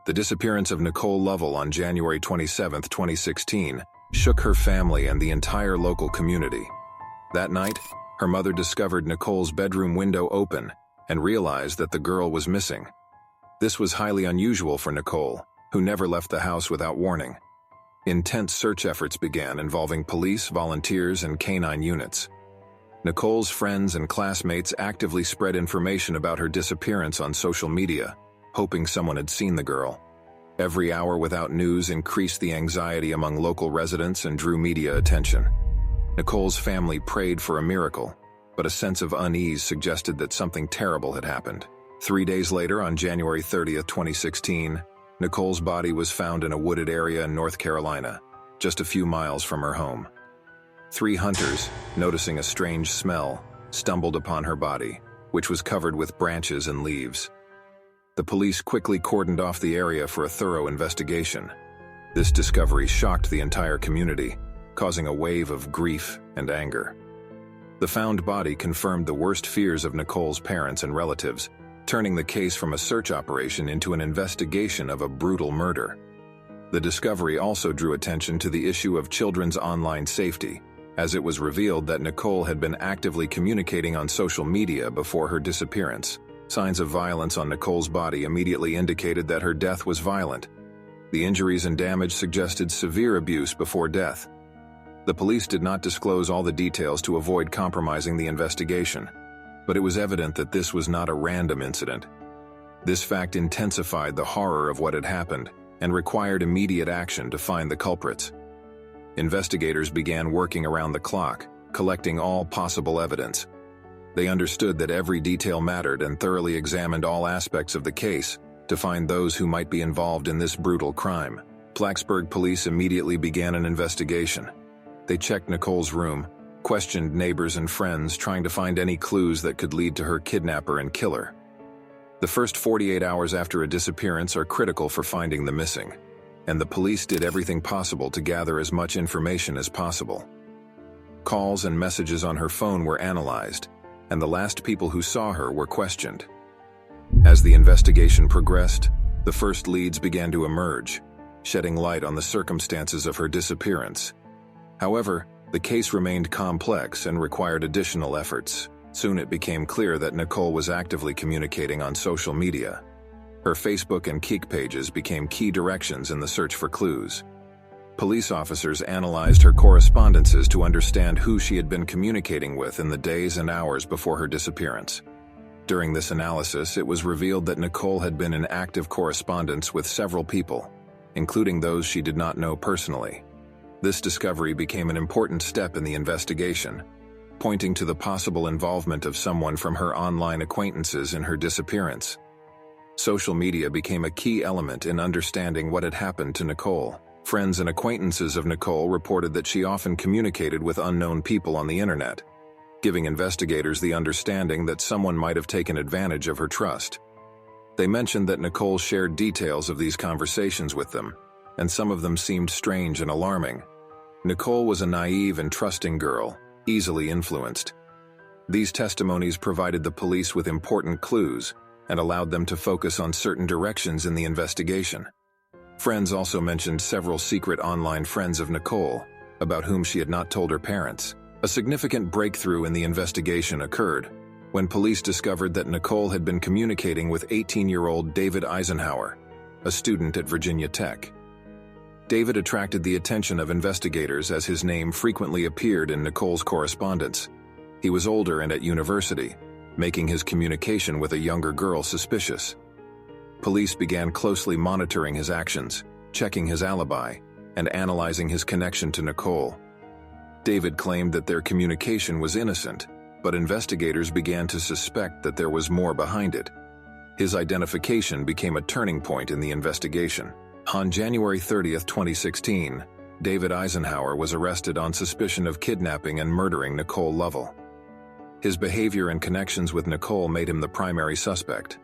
The disappearance of Nicole Lovell on January 27, 2016, shook her family and the entire local community. That night, her mother discovered Nicole's bedroom window open and realized that the girl was missing. This was highly unusual for Nicole, who never left the house without warning. Intense search efforts began involving police, volunteers, and canine units. Nicole's friends and classmates actively spread information about her disappearance on social media, hoping someone had seen the girl. Every hour without news increased the anxiety among local residents and drew media attention. Nicole's family prayed for a miracle, but a sense of unease suggested that something terrible had happened. 3 days later, on January 30, 2016, Nicole's body was found in a wooded area in North Carolina, just a few miles from her home. 3 hunters, noticing a strange smell, stumbled upon her body, which was covered with branches and leaves. The police quickly cordoned off the area for a thorough investigation. This discovery shocked the entire community, causing a wave of grief and anger. The found body confirmed the worst fears of Nicole's parents and relatives, turning the case from a search operation into an investigation of a brutal murder. The discovery also drew attention to the issue of children's online safety, as it was revealed that Nicole had been actively communicating on social media before her disappearance. Signs of violence on Nicole's body immediately indicated that her death was violent. The injuries and damage suggested severe abuse before death. The police did not disclose all the details to avoid compromising the investigation, but it was evident that this was not a random incident. This fact intensified the horror of what had happened and required immediate action to find the culprits. Investigators began working around the clock, collecting all possible evidence. They understood that every detail mattered and thoroughly examined all aspects of the case to find those who might be involved in this brutal crime. Blacksburg police immediately began an investigation. They checked Nicole's room, questioned neighbors and friends, trying to find any clues that could lead to her kidnapper and killer. The first 48 hours after a disappearance are critical for finding the missing, and the police did everything possible to gather as much information as possible. Calls and messages on her phone were analyzed, and the last people who saw her were questioned. As the investigation progressed, the first leads began to emerge, shedding light on the circumstances of her disappearance. However, the case remained complex and required additional efforts. Soon it became clear that Nicole was actively communicating on social media. Her Facebook and Kik pages became key directions in the search for clues. Police officers analyzed her correspondences to understand who she had been communicating with in the days and hours before her disappearance. During this analysis, it was revealed that Nicole had been in active correspondence with several people, including those she did not know personally. This discovery became an important step in the investigation, pointing to the possible involvement of someone from her online acquaintances in her disappearance. Social media became a key element in understanding what had happened to Nicole. Friends and acquaintances of Nicole reported that she often communicated with unknown people on the internet, giving investigators the understanding that someone might have taken advantage of her trust. They mentioned that Nicole shared details of these conversations with them, and some of them seemed strange and alarming. Nicole was a naive and trusting girl, easily influenced. These testimonies provided the police with important clues and allowed them to focus on certain directions in the investigation. Friends also mentioned several secret online friends of Nicole, about whom she had not told her parents. A significant breakthrough in the investigation occurred when police discovered that Nicole had been communicating with 18-year-old David Eisenhower, a student at Virginia Tech. David attracted the attention of investigators as his name frequently appeared in Nicole's correspondence. He was older and at university, making his communication with a younger girl suspicious. Police began closely monitoring his actions, checking his alibi, and analyzing his connection to Nicole. David claimed that their communication was innocent, but investigators began to suspect that there was more behind it. His identification became a turning point in the investigation. On January 30, 2016, David Eisenhower was arrested on suspicion of kidnapping and murdering Nicole Lovell. His behavior and connections with Nicole made him the primary suspect.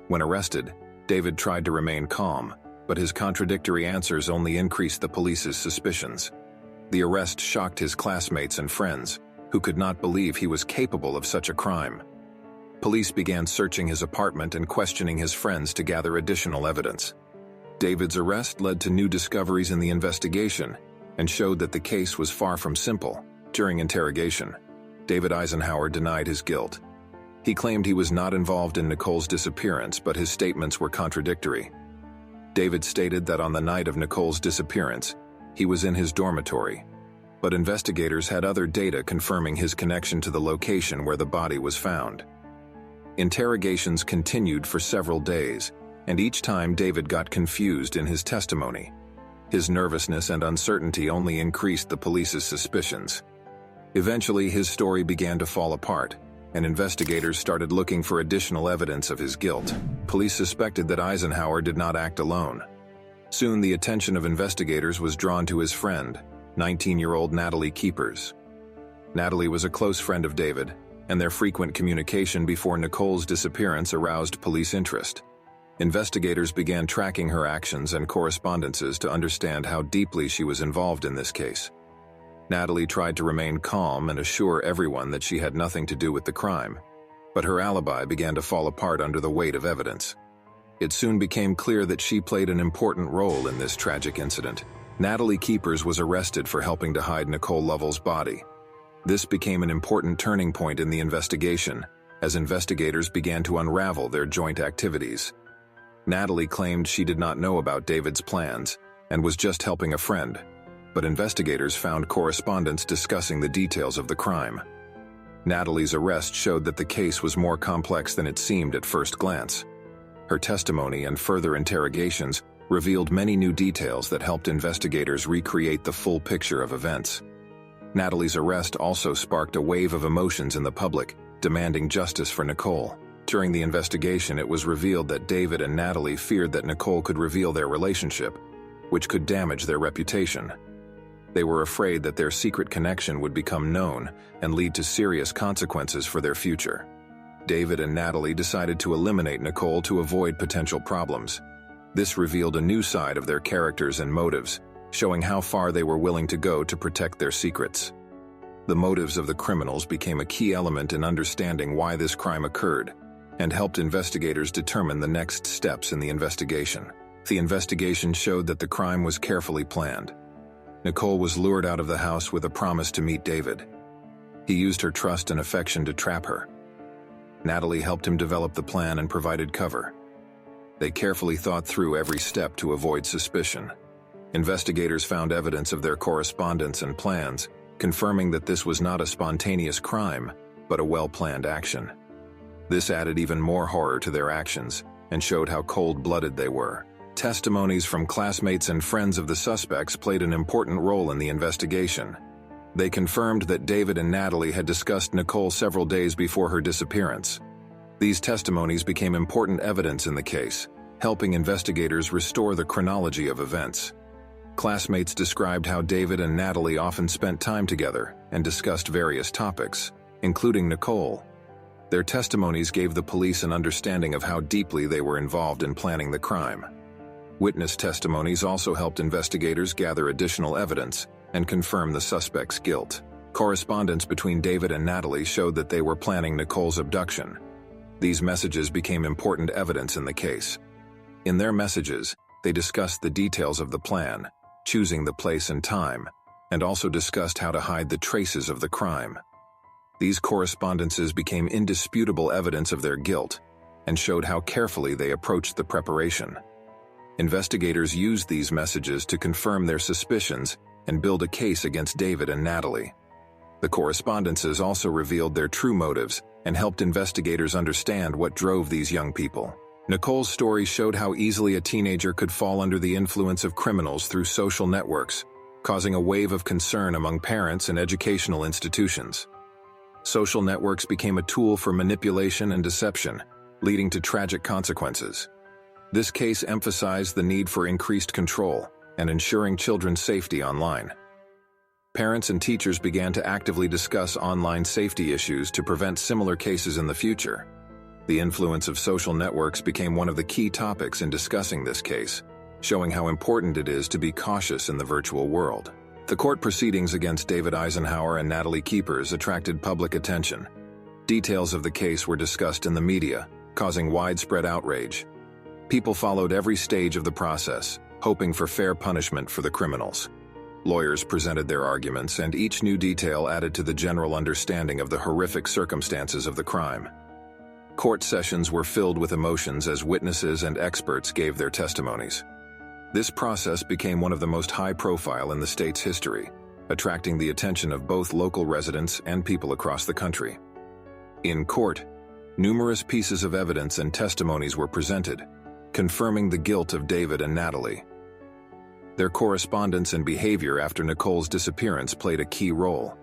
When arrested, David tried to remain calm, but his contradictory answers only increased the police's suspicions. The arrest shocked his classmates and friends, who could not believe he was capable of such a crime. Police began searching his apartment and questioning his friends to gather additional evidence. David's arrest led to new discoveries in the investigation and showed that the case was far from simple. During interrogation, David Eisenhower denied his guilt. He claimed he was not involved in Nicole's disappearance, but his statements were contradictory. David stated that on the night of Nicole's disappearance, he was in his dormitory, but investigators had other data confirming his connection to the location where the body was found. Interrogations continued for several days, and each time David got confused in his testimony. His nervousness and uncertainty only increased the police's suspicions. Eventually, his story began to fall apart, and investigators started looking for additional evidence of his guilt. Police suspected that Eisenhower did not act alone. Soon, the attention of investigators was drawn to his friend, 19-year-old Natalie Keepers. Natalie was a close friend of David, and their frequent communication before Nicole's disappearance aroused police interest. Investigators began tracking her actions and correspondences to understand how deeply she was involved in this case. Natalie tried to remain calm and assure everyone that she had nothing to do with the crime, but her alibi began to fall apart under the weight of evidence. It soon became clear that she played an important role in this tragic incident. Natalie Keepers was arrested for helping to hide Nicole Lovell's body. This became an important turning point in the investigation, as investigators began to unravel their joint activities. Natalie claimed she did not know about David's plans and was just helping a friend, but investigators found correspondence discussing the details of the crime. Natalie's arrest showed that the case was more complex than it seemed at first glance. Her testimony and further interrogations revealed many new details that helped investigators recreate the full picture of events. Natalie's arrest also sparked a wave of emotions in the public, demanding justice for Nicole. During the investigation, it was revealed that David and Natalie feared that Nicole could reveal their relationship, which could damage their reputation. They were afraid that their secret connection would become known and lead to serious consequences for their future. David and Natalie decided to eliminate Nicole to avoid potential problems. This revealed a new side of their characters and motives, showing how far they were willing to go to protect their secrets. The motives of the criminals became a key element in understanding why this crime occurred, and helped investigators determine the next steps in the investigation. The investigation showed that the crime was carefully planned. Nicole was lured out of the house with a promise to meet David. He used her trust and affection to trap her. Natalie helped him develop the plan and provided cover. They carefully thought through every step to avoid suspicion. Investigators found evidence of their correspondence and plans, confirming that this was not a spontaneous crime, but a well-planned action. This added even more horror to their actions and showed how cold-blooded they were. Testimonies from classmates and friends of the suspects played an important role in the investigation. They confirmed that David and Natalie had discussed Nicole several days before her disappearance. These testimonies became important evidence in the case, helping investigators restore the chronology of events. Classmates described how David and Natalie often spent time together and discussed various topics, including Nicole. Their testimonies gave the police an understanding of how deeply they were involved in planning the crime. Witness testimonies also helped investigators gather additional evidence and confirm the suspect's guilt. Correspondence between David and Natalie showed that they were planning Nicole's abduction. These messages became important evidence in the case. In their messages, they discussed the details of the plan, choosing the place and time, and also discussed how to hide the traces of the crime. These correspondences became indisputable evidence of their guilt and showed how carefully they approached the preparation. Investigators used these messages to confirm their suspicions and build a case against David and Natalie. The correspondences also revealed their true motives and helped investigators understand what drove these young people. Nicole's story showed how easily a teenager could fall under the influence of criminals through social networks, causing a wave of concern among parents and educational institutions. Social networks became a tool for manipulation and deception, leading to tragic consequences. This case emphasized the need for increased control and ensuring children's safety online. Parents and teachers began to actively discuss online safety issues to prevent similar cases in the future. The influence of social networks became one of the key topics in discussing this case, showing how important it is to be cautious in the virtual world. The court proceedings against David Eisenhower and Natalie Keepers attracted public attention. Details of the case were discussed in the media, causing widespread outrage. People followed every stage of the process, hoping for fair punishment for the criminals. Lawyers presented their arguments, and each new detail added to the general understanding of the horrific circumstances of the crime. Court sessions were filled with emotions as witnesses and experts gave their testimonies. This process became one of the most high-profile in the state's history, attracting the attention of both local residents and people across the country. In court, numerous pieces of evidence and testimonies were presented, confirming the guilt of David and Natalie. Their correspondence and behavior after Nicole's disappearance played a key role.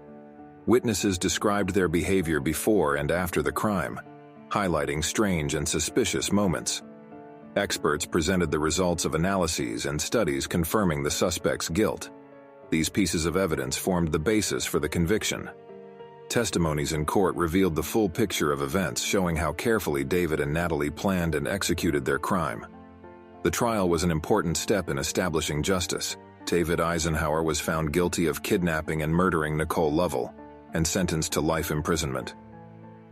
Witnesses described their behavior before and after the crime, highlighting strange and suspicious moments. Experts presented the results of analyses and studies confirming the suspect's guilt. These pieces of evidence formed the basis for the conviction. Testimonies in court revealed the full picture of events, showing how carefully David and Natalie planned and executed their crime. The trial was an important step in establishing justice. David Eisenhower was found guilty of kidnapping and murdering Nicole Lovell and sentenced to life imprisonment.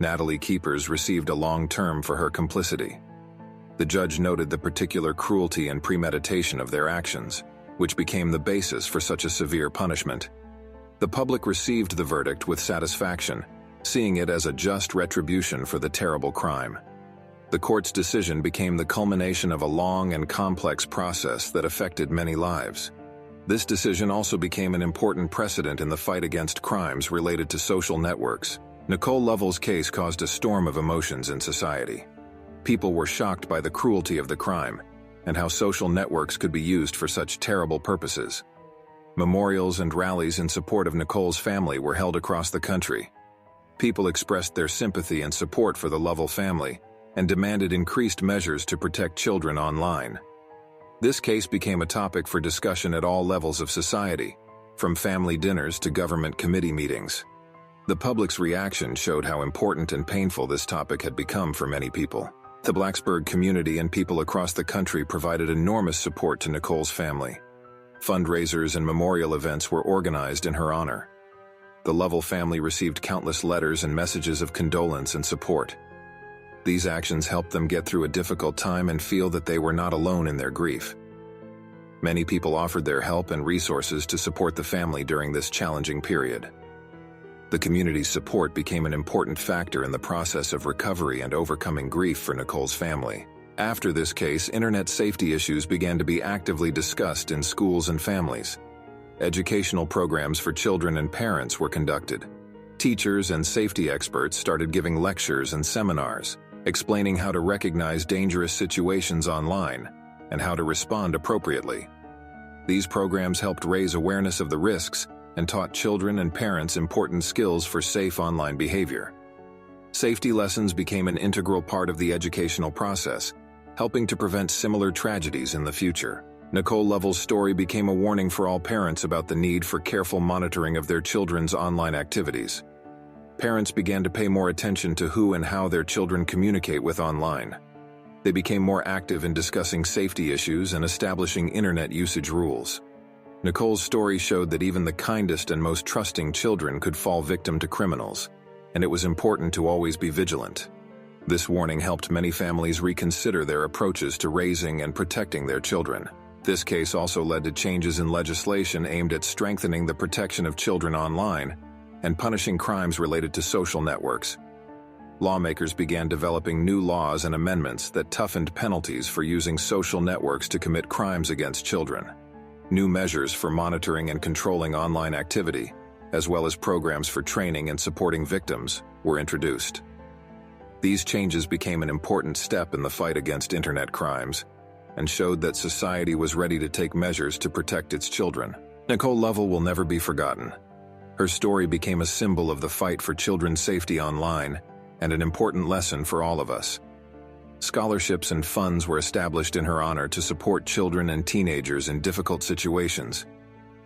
Natalie Keepers received a long term for her complicity. The judge noted the particular cruelty and premeditation of their actions, which became the basis for such a severe punishment. The public received the verdict with satisfaction, seeing it as a just retribution for the terrible crime. The court's decision became the culmination of a long and complex process that affected many lives. This decision also became an important precedent in the fight against crimes related to social networks. Nicole Lovell's case caused a storm of emotions in society. People were shocked by the cruelty of the crime and how social networks could be used for such terrible purposes. Memorials and rallies in support of Nicole's family were held across the country. People expressed their sympathy and support for the Lovell family and demanded increased measures to protect children online. This case became a topic for discussion at all levels of society, from family dinners to government committee meetings. The public's reaction showed how important and painful this topic had become for many people. The Blacksburg community and people across the country provided enormous support to Nicole's family. Fundraisers and memorial events were organized in her honor. The Lovell family received countless letters and messages of condolence and support. These actions helped them get through a difficult time and feel that they were not alone in their grief. Many people offered their help and resources to support the family during this challenging period. The community's support became an important factor in the process of recovery and overcoming grief for Nicole's family. After this case, internet safety issues began to be actively discussed in schools and families. Educational programs for children and parents were conducted. Teachers and safety experts started giving lectures and seminars, explaining how to recognize dangerous situations online and how to respond appropriately. These programs helped raise awareness of the risks and taught children and parents important skills for safe online behavior. Safety lessons became an integral part of the educational process, helping to prevent similar tragedies in the future. Nicole Lovell's story became a warning for all parents about the need for careful monitoring of their children's online activities. Parents began to pay more attention to who and how their children communicate with online. They became more active in discussing safety issues and establishing internet usage rules. Nicole's story showed that even the kindest and most trusting children could fall victim to criminals, and it was important to always be vigilant. This warning helped many families reconsider their approaches to raising and protecting their children. This case also led to changes in legislation aimed at strengthening the protection of children online and punishing crimes related to social networks. Lawmakers began developing new laws and amendments that toughened penalties for using social networks to commit crimes against children. New measures for monitoring and controlling online activity, as well as programs for training and supporting victims, were introduced. These changes became an important step in the fight against internet crimes and showed that society was ready to take measures to protect its children. Nicole Lovell will never be forgotten. Her story became a symbol of the fight for children's safety online and an important lesson for all of us. Scholarships and funds were established in her honor to support children and teenagers in difficult situations.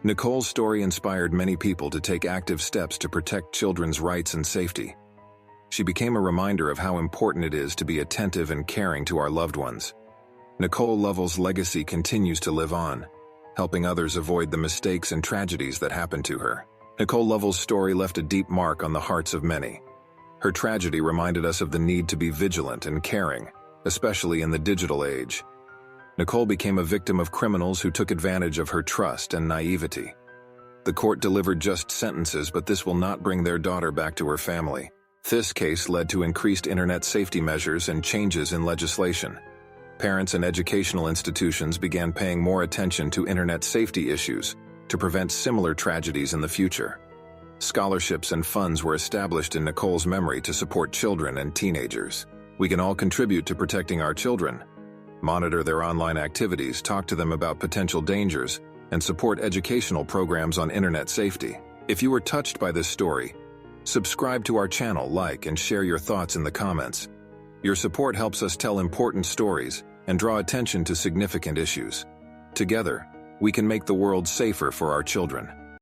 Nicole's story inspired many people to take active steps to protect children's rights and safety. She became a reminder of how important it is to be attentive and caring to our loved ones. Nicole Lovell's legacy continues to live on, helping others avoid the mistakes and tragedies that happened to her. Nicole Lovell's story left a deep mark on the hearts of many. Her tragedy reminded us of the need to be vigilant and caring, especially in the digital age. Nicole became a victim of criminals who took advantage of her trust and naivety. The court delivered just sentences, but this will not bring their daughter back to her family. This case led to increased internet safety measures and changes in legislation. Parents and educational institutions began paying more attention to internet safety issues to prevent similar tragedies in the future. Scholarships and funds were established in Nicole's memory to support children and teenagers. We can all contribute to protecting our children. Monitor their online activities, talk to them about potential dangers, and support educational programs on internet safety. If you were touched by this story, subscribe to our channel, like, and share your thoughts in the comments. Your support helps us tell important stories and draw attention to significant issues. Together, we can make the world safer for our children.